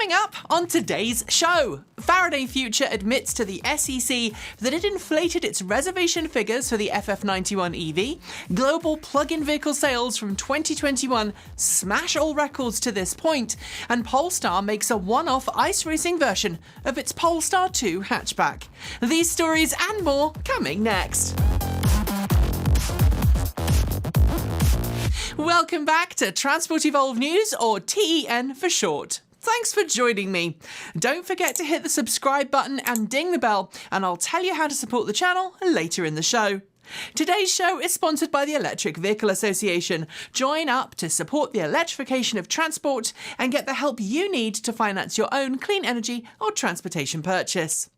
Coming up on today's show, Faraday Future admits to the SEC that it inflated its reservation figures for the FF91 EV, global plug-in vehicle sales from 2021 smash all records to this point, and Polestar makes a one-off ice racing version of its Polestar 2 hatchback. These stories and more coming next. Welcome back to Transport Evolve News, or TEN for short. Thanks for joining me. Don't forget to hit the subscribe button and ding the bell, and I'll tell you how to support the channel later in the show. Today's show is sponsored by the Electric Vehicle Association. Join up to support the electrification of transport and get the help you need to finance your own clean energy or transportation purchase.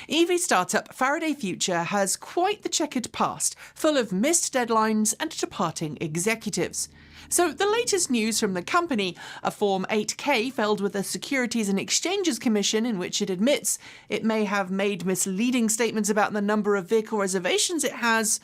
EV startup Faraday Future has quite the checkered past, full of missed deadlines and departing executives. So the latest news from the company, a Form 8K filed with the Securities and Exchanges Commission in which it admits it may have made misleading statements about the number of vehicle reservations it has,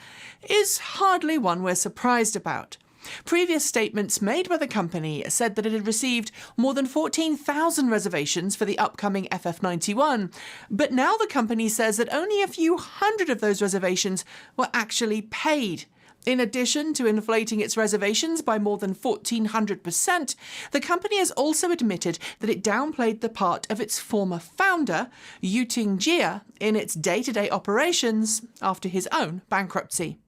is hardly one we're surprised about. Previous statements made by the company said that it had received more than 14,000 reservations for the upcoming FF91, but now the company says that only a few hundred of those reservations were actually paid. In addition to inflating its reservations by more than 1,400%, the company has also admitted that it downplayed the part of its former founder, Yuting Jia, in its day-to-day operations after his own bankruptcy.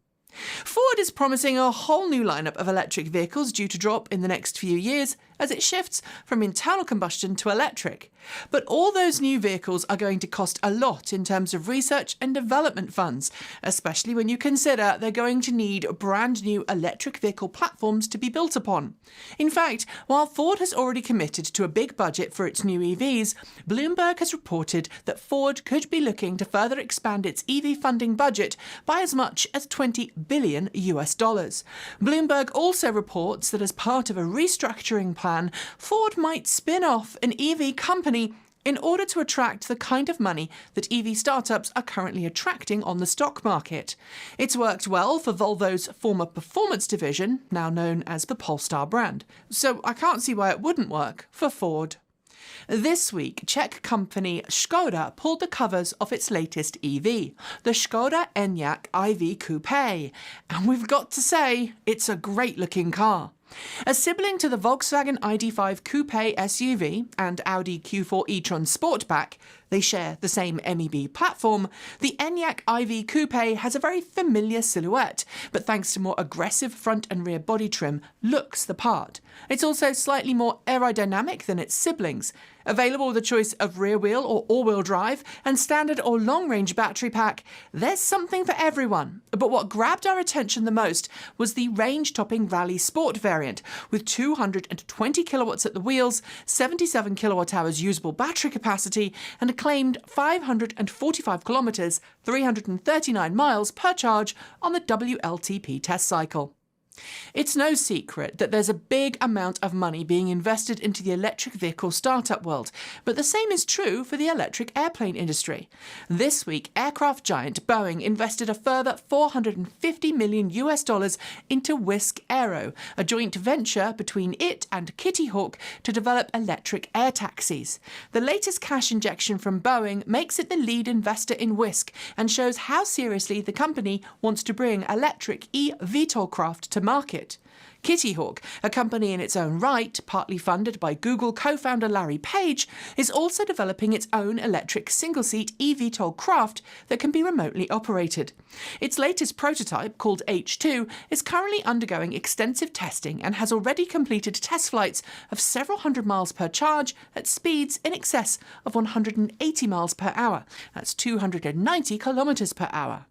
Ford is promising a whole new lineup of electric vehicles due to drop in the next few years as it shifts from internal combustion to electric. But all those new vehicles are going to cost a lot in terms of research and development funds, especially when you consider they're going to need brand new electric vehicle platforms to be built upon. In fact, while Ford has already committed to a big budget for its new EVs, Bloomberg has reported that Ford could be looking to further expand its EV funding budget by as much as $20 billion. Bloomberg also reports that as part of a restructuring plan, Ford might spin off an EV company in order to attract the kind of money that EV startups are currently attracting on the stock market. It's worked well for Volvo's former performance division, now known as the Polestar brand, so I can't see why it wouldn't work for Ford. This week, Czech company Škoda pulled the covers off its latest EV, the Škoda Enyaq IV Coupé, and we've got to say, it's a great-looking car. A sibling to the Volkswagen ID.5 Coupé SUV and Audi Q4 e-tron Sportback, they share the same MEB platform, the Enyaq IV Coupé has a very familiar silhouette, but thanks to more aggressive front and rear body trim, looks the part. It's also slightly more aerodynamic than its siblings. Available with a choice of rear-wheel or all-wheel drive and standard or long-range battery pack, there's something for everyone. But what grabbed our attention the most was the range-topping Rally Sport variant, with 220 kilowatts at the wheels, 77 kilowatt-hours usable battery capacity, and a claimed 545 kilometres, 339 miles per charge on the WLTP test cycle. It's no secret that there's a big amount of money being invested into the electric vehicle startup world, but the same is true for the electric airplane industry. This week, aircraft giant Boeing invested a further $450 million into Wisk Aero, a joint venture between it and Kitty Hawk to develop electric air taxis. The latest cash injection from Boeing makes it the lead investor in Wisk and shows how seriously the company wants to bring electric eVTOL craft to market. Kitty Hawk, a company in its own right, partly funded by Google co-founder Larry Page, is also developing its own electric single-seat eVTOL craft that can be remotely operated. Its latest prototype, called H2, is currently undergoing extensive testing and has already completed test flights of several hundred miles per charge at speeds in excess of 180 miles per hour. That's 290 kilometers per hour.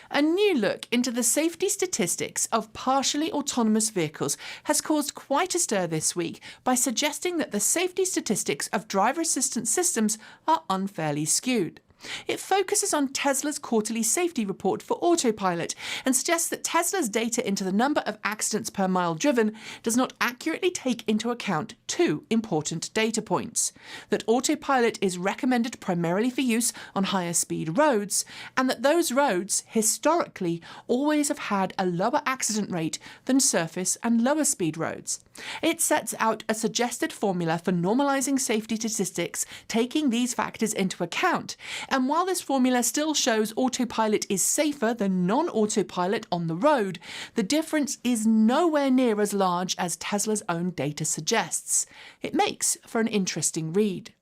A new look into the safety statistics of partially autonomous vehicles has caused quite a stir this week by suggesting that the safety statistics of driver assistance systems are unfairly skewed. It focuses on Tesla's quarterly safety report for Autopilot and suggests that Tesla's data into the number of accidents per mile driven does not accurately take into account two important data points: that Autopilot is recommended primarily for use on higher speed roads, and that those roads historically always have had a lower accident rate than surface and lower speed roads. It sets out a suggested formula for normalizing safety statistics taking these factors into account, and while this formula still shows Autopilot is safer than non-Autopilot on the road, the difference is nowhere near as large as Tesla's own data suggests. It makes for an interesting read.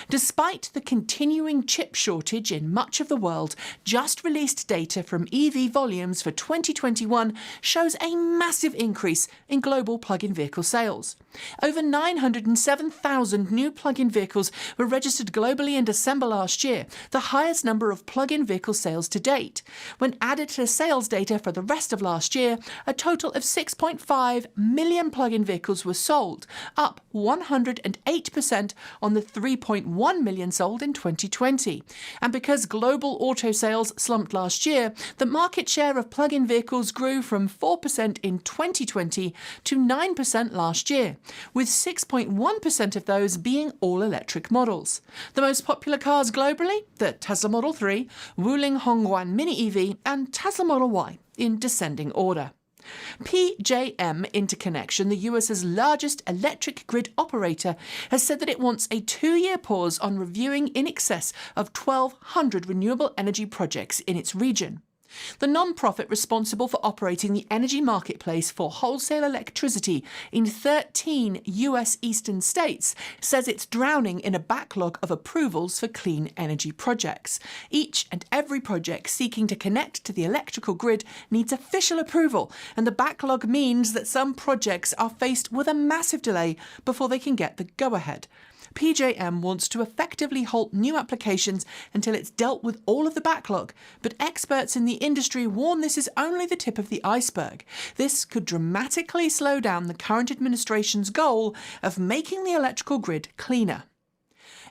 Despite the continuing chip shortage in much of the world, just released data from EV volumes for 2021 shows a massive increase in global plug-in vehicle sales. Over 907,000 new plug-in vehicles were registered globally in December last year, the highest number of plug-in vehicle sales to date. When added to sales data for the rest of last year, a total of 6.5 million plug-in vehicles were sold, up 108% on the 3.1 million sold in 2020. And because global auto sales slumped last year, the market share of plug-in vehicles grew from 4% in 2020 to 9% last year, with 6.1% of those being all-electric models. The most popular cars globally: the Tesla Model 3, Wuling Hongguang Mini EV, and Tesla Model Y, in descending order. PJM Interconnection, the US's largest electric grid operator, has said that it wants a 2-year pause on reviewing in excess of 1,200 renewable energy projects in its region. The non-profit responsible for operating the energy marketplace for wholesale electricity in 13 US eastern states says it's drowning in a backlog of approvals for clean energy projects. Each and every project seeking to connect to the electrical grid needs official approval, and the backlog means that some projects are faced with a massive delay before they can get the go-ahead. PJM wants to effectively halt new applications until it's dealt with all of the backlog, but experts in the industry warn this is only the tip of the iceberg. This could dramatically slow down the current administration's goal of making the electrical grid cleaner.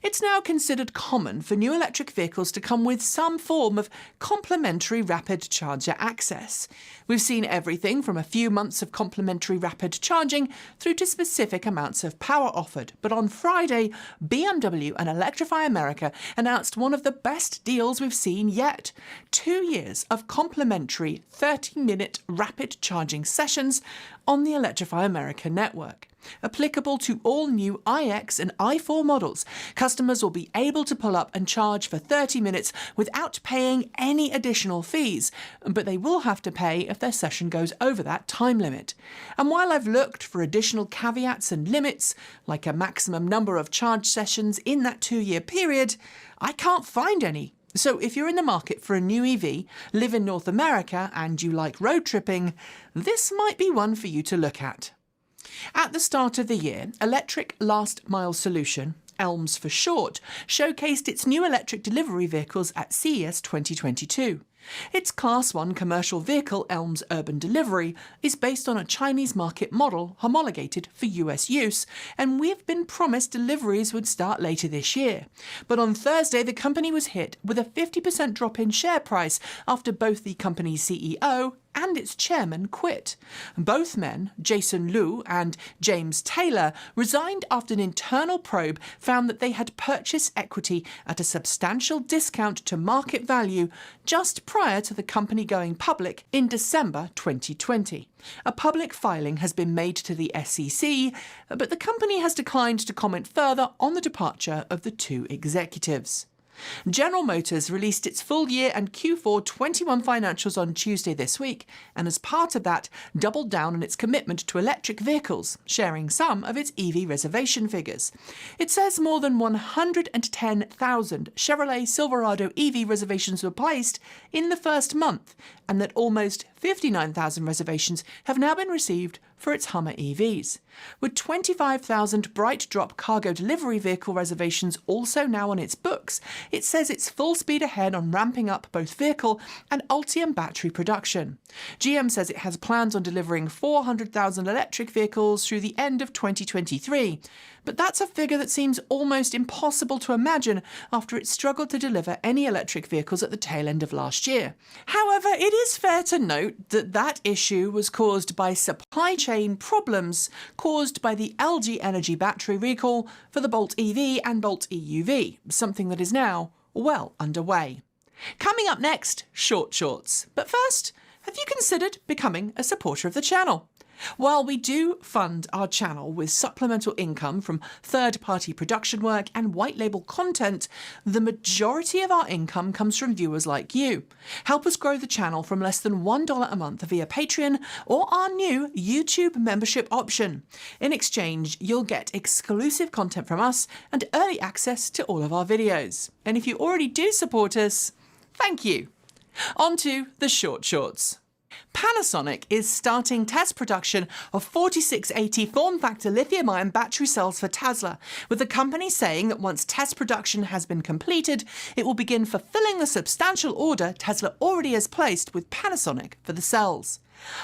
It's now considered common for new electric vehicles to come with some form of complementary rapid charger access. We've seen everything from a few months of complementary rapid charging through to specific amounts of power offered. But on Friday, BMW and Electrify America announced one of the best deals we've seen yet: 2 years of complimentary 30-minute rapid charging sessions on the Electrify America network. Applicable to all new iX and i4 models, customers will be able to pull up and charge for 30 minutes without paying any additional fees, but they will have to pay if their session goes over that time limit. And while I've looked for additional caveats and limits, like a maximum number of charge sessions in that 2-year period, I can't find any. So if you're in the market for a new EV, live in North America, and you like road tripping, this might be one for you to look at. At the start of the year, Electric Last Mile Solution, ELMS for short, showcased its new electric delivery vehicles at CES 2022. Its Class 1 commercial vehicle, ELMS Urban Delivery, is based on a Chinese market model homologated for US use, and we've been promised deliveries would start later this year. But on Thursday, the company was hit with a 50% drop in share price after both the company's CEO and its chairman quit. Both men, Jason Liu and James Taylor, resigned after an internal probe found that they had purchased equity at a substantial discount to market value just prior to the company going public in December 2020. A public filing has been made to the SEC, but the company has declined to comment further on the departure of the two executives. General Motors released its full year and Q4 21 financials on Tuesday this week, and as part of that, doubled down on its commitment to electric vehicles, sharing some of its EV reservation figures. It says more than 110,000 Chevrolet Silverado EV reservations were placed in the first month, and that almost 59,000 reservations have now been received for its Hummer EVs. With 25,000 bright drop cargo delivery vehicle reservations also now on its books, it says it's full speed ahead on ramping up both vehicle and Ultium battery production. GM says it has plans on delivering 400,000 electric vehicles through the end of 2023. But that's a figure that seems almost impossible to imagine after it struggled to deliver any electric vehicles at the tail end of last year. However, it is fair to note that that issue was caused by supply chain problems caused by the LG Energy battery recall for the Bolt EV and Bolt EUV, something that is now well underway. Coming up next, short shorts. But first, have you considered becoming a supporter of the channel? While we do fund our channel with supplemental income from third-party production work and white label content, the majority of our income comes from viewers like you. Help us grow the channel from less than $1 a month via Patreon or our new YouTube membership option. In exchange, you'll get exclusive content from us and early access to all of our videos. And if you already do support us, thank you. On to the short shorts. Panasonic is starting test production of 4680 form factor lithium-ion battery cells for Tesla, with the company saying that once test production has been completed, it will begin fulfilling the substantial order Tesla already has placed with Panasonic for the cells.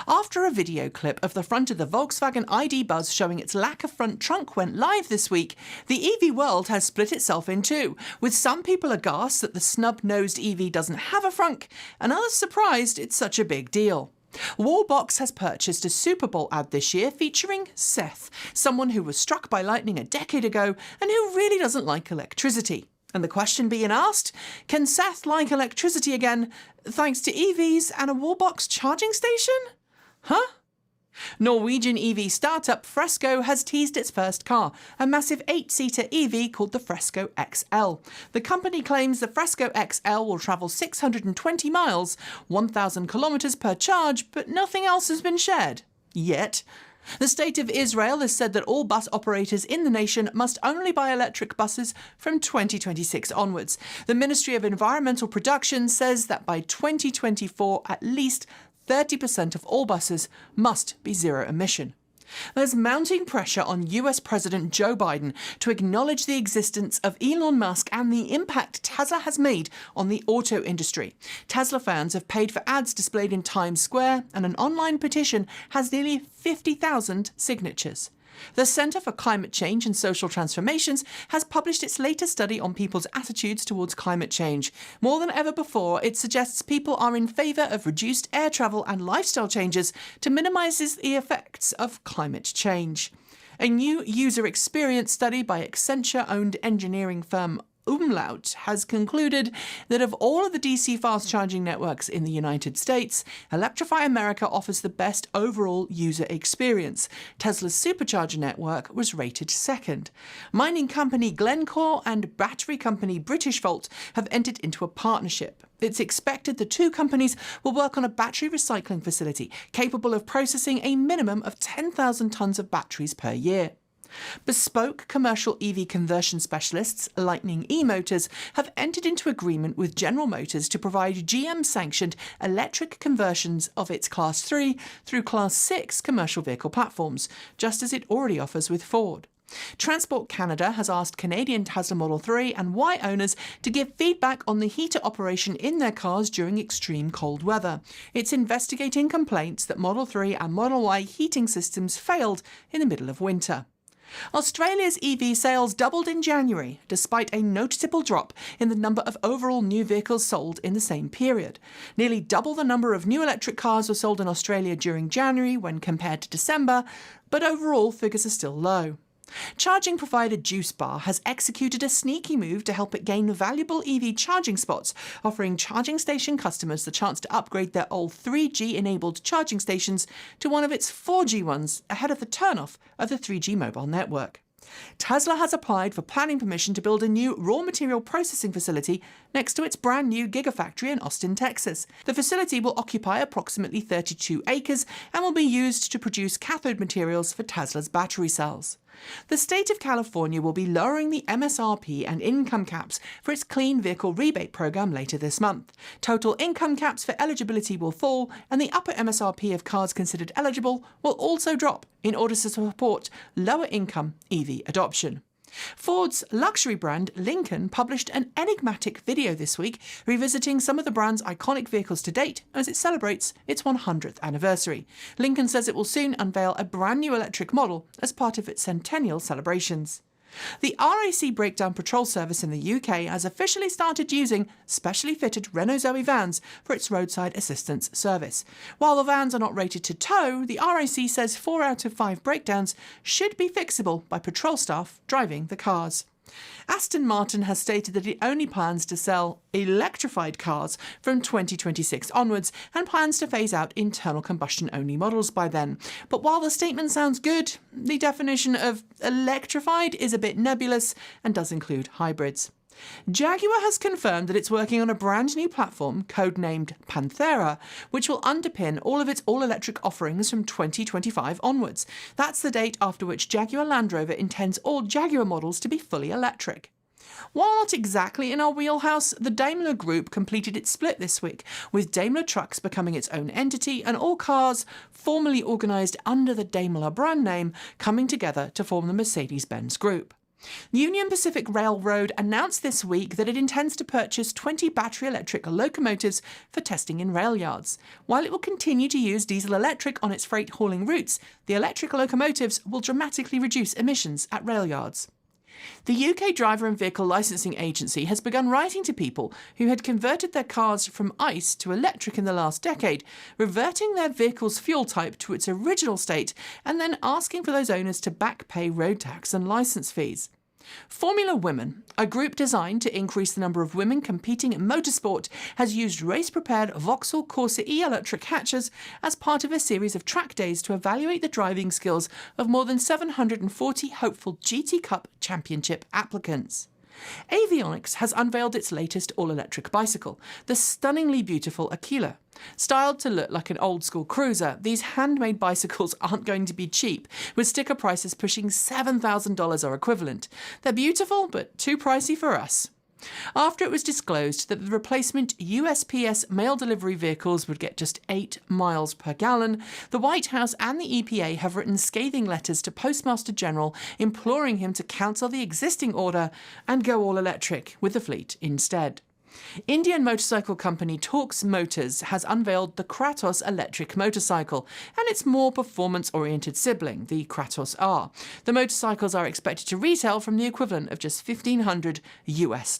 After a video clip of the front of the Volkswagen ID Buzz showing its lack of front trunk went live this week, the EV world has split itself in two, with some people aghast that the snub-nosed EV doesn't have a frunk, and others surprised it's such a big deal. Wallbox has purchased a Superbowl ad this year featuring Seth, someone who was struck by lightning a decade ago and who really doesn't like electricity. And the question being asked, can Seth like electricity again thanks to EVs and a Wallbox charging station? Huh? Norwegian EV startup Fresco has teased its first car, a massive 8-seater EV called the Fresco XL. The company claims the Fresco XL will travel 620 miles, 1,000 kilometers per charge, but nothing else has been shared. Yet. The State of Israel has said that all bus operators in the nation must only buy electric buses from 2026 onwards. The Ministry of Environmental Production says that by 2024, at least 30% of all buses must be zero emission. There's mounting pressure on US President Joe Biden to acknowledge the existence of Elon Musk and the impact Tesla has made on the auto industry. Tesla fans have paid for ads displayed in Times Square, and an online petition has nearly 50,000 signatures. The Center for Climate Change and Social Transformations has published its latest study on people's attitudes towards climate change. More than ever before, it suggests people are in favour of reduced air travel and lifestyle changes to minimise the effects of climate change. A new user experience study by Accenture-owned engineering firm Umlaut has concluded that of all of the DC fast charging networks in the United States, Electrify America offers the best overall user experience. Tesla's Supercharger network was rated second. Mining company Glencore and battery company Britishvolt have entered into a partnership. It's expected the two companies will work on a battery recycling facility capable of processing a minimum of 10,000 tonnes of batteries per year. Bespoke commercial EV conversion specialists, Lightning eMotors, have entered into agreement with General Motors to provide GM-sanctioned electric conversions of its Class 3 through Class 6 commercial vehicle platforms, just as it already offers with Ford. Transport Canada has asked Canadian Tesla Model 3 and Y owners to give feedback on the heater operation in their cars during extreme cold weather. It's investigating complaints that Model 3 and Model Y heating systems failed in the middle of winter. Australia's EV sales doubled in January, despite a noticeable drop in the number of overall new vehicles sold in the same period. Nearly double the number of new electric cars were sold in Australia during January when compared to December, but overall figures are still low. Charging provider Juice Bar has executed a sneaky move to help it gain valuable EV charging spots, offering charging station customers the chance to upgrade their old 3G-enabled charging stations to one of its 4G ones ahead of the turnoff of the 3G mobile network. Tesla has applied for planning permission to build a new raw material processing facility next to its brand new gigafactory in Austin, Texas. The facility will occupy approximately 32 acres and will be used to produce cathode materials for Tesla's battery cells. The state of California will be lowering the MSRP and income caps for its clean vehicle rebate program later this month. Total income caps for eligibility will fall, and the upper MSRP of cars considered eligible will also drop in order to support lower income EV adoption. Ford's luxury brand Lincoln published an enigmatic video this week, revisiting some of the brand's iconic vehicles to date as it celebrates its 100th anniversary. Lincoln says it will soon unveil a brand new electric model as part of its centennial celebrations. The RAC Breakdown Patrol Service in the UK has officially started using specially fitted Renault Zoe vans for its roadside assistance service. While the vans are not rated to tow, the RAC says 4 out of 5 breakdowns should be fixable by patrol staff driving the cars. Aston Martin has stated that it only plans to sell electrified cars from 2026 onwards and plans to phase out internal combustion-only models by then. But while the statement sounds good, the definition of electrified is a bit nebulous and does include hybrids. Jaguar has confirmed that it's working on a brand new platform, codenamed Panthera, which will underpin all of its all-electric offerings from 2025 onwards. That's the date after which Jaguar Land Rover intends all Jaguar models to be fully electric. While not exactly in our wheelhouse, the Daimler Group completed its split this week, with Daimler Trucks becoming its own entity and all cars formerly organised under the Daimler brand name coming together to form the Mercedes-Benz Group. Union Pacific Railroad announced this week that it intends to purchase 20 battery electric locomotives for testing in rail yards. While it will continue to use diesel electric on its freight hauling routes, the electric locomotives will dramatically reduce emissions at rail yards. The UK Driver and Vehicle Licensing Agency has begun writing to people who had converted their cars from ICE to electric in the last decade, reverting their vehicle's fuel type to its original state and then asking for those owners to back pay road tax and licence fees. Formula Women, a group designed to increase the number of women competing in motorsport, has used race-prepared Vauxhall Corsa-e electric hatches as part of a series of track days to evaluate the driving skills of more than 740 hopeful GT Cup Championship applicants. Avionics has unveiled its latest all-electric bicycle, the stunningly beautiful Aquila. Styled to look like an old-school cruiser, these handmade bicycles aren't going to be cheap, with sticker prices pushing $7,000 or equivalent. They're beautiful, but too pricey for us. After it was disclosed that the replacement USPS mail delivery vehicles would get just 8 miles per gallon, the White House and the EPA have written scathing letters to Postmaster General imploring him to cancel the existing order and go all electric with the fleet instead. Indian motorcycle company Tork Motors has unveiled the Kratos electric motorcycle and its more performance-oriented sibling, the Kratos R. The motorcycles are expected to retail from the equivalent of just $1,500 US.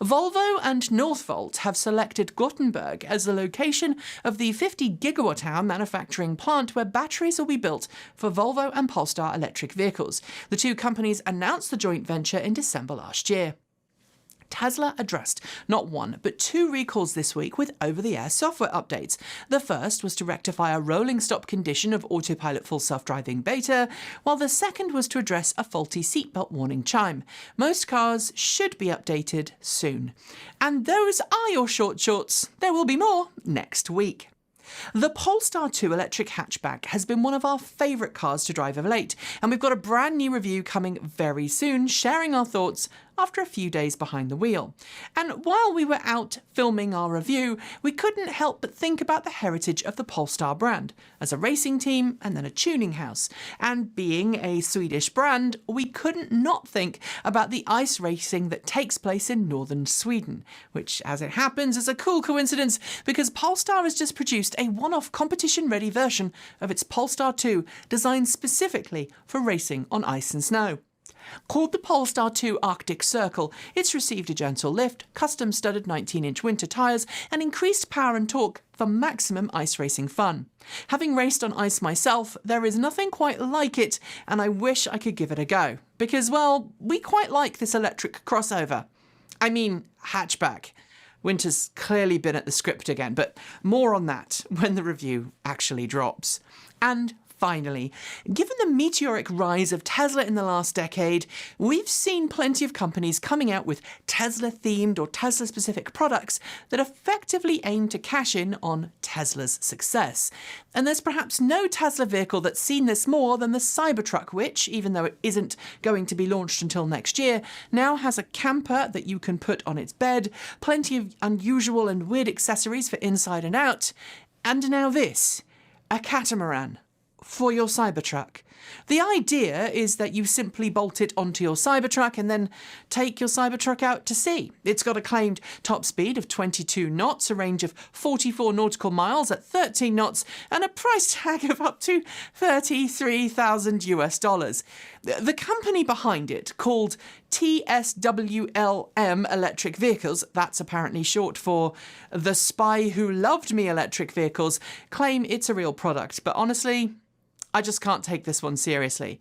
Volvo and Northvolt have selected Gothenburg as the location of the 50-gigawatt-hour manufacturing plant where batteries will be built for Volvo and Polestar electric vehicles. The two companies announced the joint venture in December last year. Tesla addressed not one, but 2 recalls this week with over-the-air software updates. The first was to rectify a rolling stop condition of Autopilot full self-driving beta, while the second was to address a faulty seatbelt warning chime. Most cars should be updated soon. And those are your short shorts. There will be more next week. The Polestar 2 electric hatchback has been one of our favourite cars to drive of late, and we've got a brand new review coming very soon, sharing our thoughts after a few days behind the wheel. And while we were out filming our review, we couldn't help but think about the heritage of the Polestar brand, as a racing team and then a tuning house. And being a Swedish brand, we couldn't not think about the ice racing that takes place in northern Sweden, which, as it happens, is a cool coincidence because Polestar has just produced a one-off competition-ready version of its Polestar 2 designed specifically for racing on ice and snow. Called the Polestar 2 Arctic Circle, it's received a gentle lift, custom-studded 19-inch winter tyres and increased power and torque for maximum ice racing fun. Having raced on ice myself, there is nothing quite like it, and I wish I could give it a go. Because, well, we quite like this electric crossover. I mean, hatchback. Winter's clearly been at the script again, but more on that when the review actually drops. And finally. Given the meteoric rise of Tesla in the last decade, we've seen plenty of companies coming out with Tesla-themed or Tesla-specific products that effectively aim to cash in on Tesla's success. And there's perhaps no Tesla vehicle that's seen this more than the Cybertruck, which, even though it isn't going to be launched until next year, now has a camper that you can put on its bed, plenty of unusual and weird accessories for inside and out, and now this, a catamaran for your Cybertruck. The idea is that you simply bolt it onto your Cybertruck and then take your Cybertruck out to sea. It's got a claimed top speed of 22 knots, a range of 44 nautical miles at 13 knots, and a price tag of up to $33,000 US. The company behind it, called TSWLM Electric Vehicles, that's apparently short for The Spy Who Loved Me Electric Vehicles, claim it's a real product, but honestly, I just can't take this one seriously.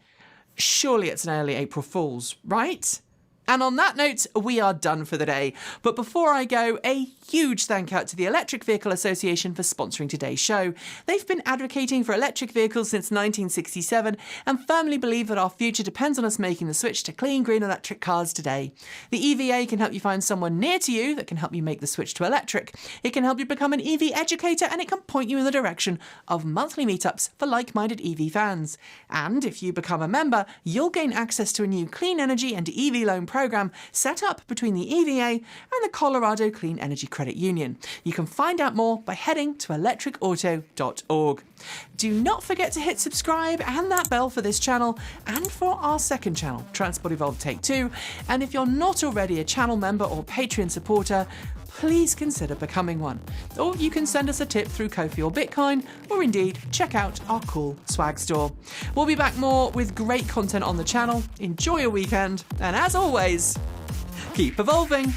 Surely it's an early April Fool's, right? And on that note, we are done for the day. But before I go, a huge thank out to the Electric Vehicle Association for sponsoring today's show. They've been advocating for electric vehicles since 1967 and firmly believe that our future depends on us making the switch to clean, green electric cars today. The EVA can help you find someone near to you that can help you make the switch to electric. It can help you become an EV educator, and it can point you in the direction of monthly meetups for like-minded EV fans. And if you become a member, you'll gain access to a new clean energy and EV loan program set up between the EVA and the Colorado Clean Energy Credit Union. You can find out more by heading to electricauto.org. Do not forget to hit subscribe and that bell for this channel and for our second channel, Transport Evolved Take 2. And if you're not already a channel member or Patreon supporter, please consider becoming one. Or you can send us a tip through Ko-fi or Bitcoin, or indeed check out our cool swag store. We'll be back more with great content on the channel. Enjoy your weekend, and as always, keep evolving.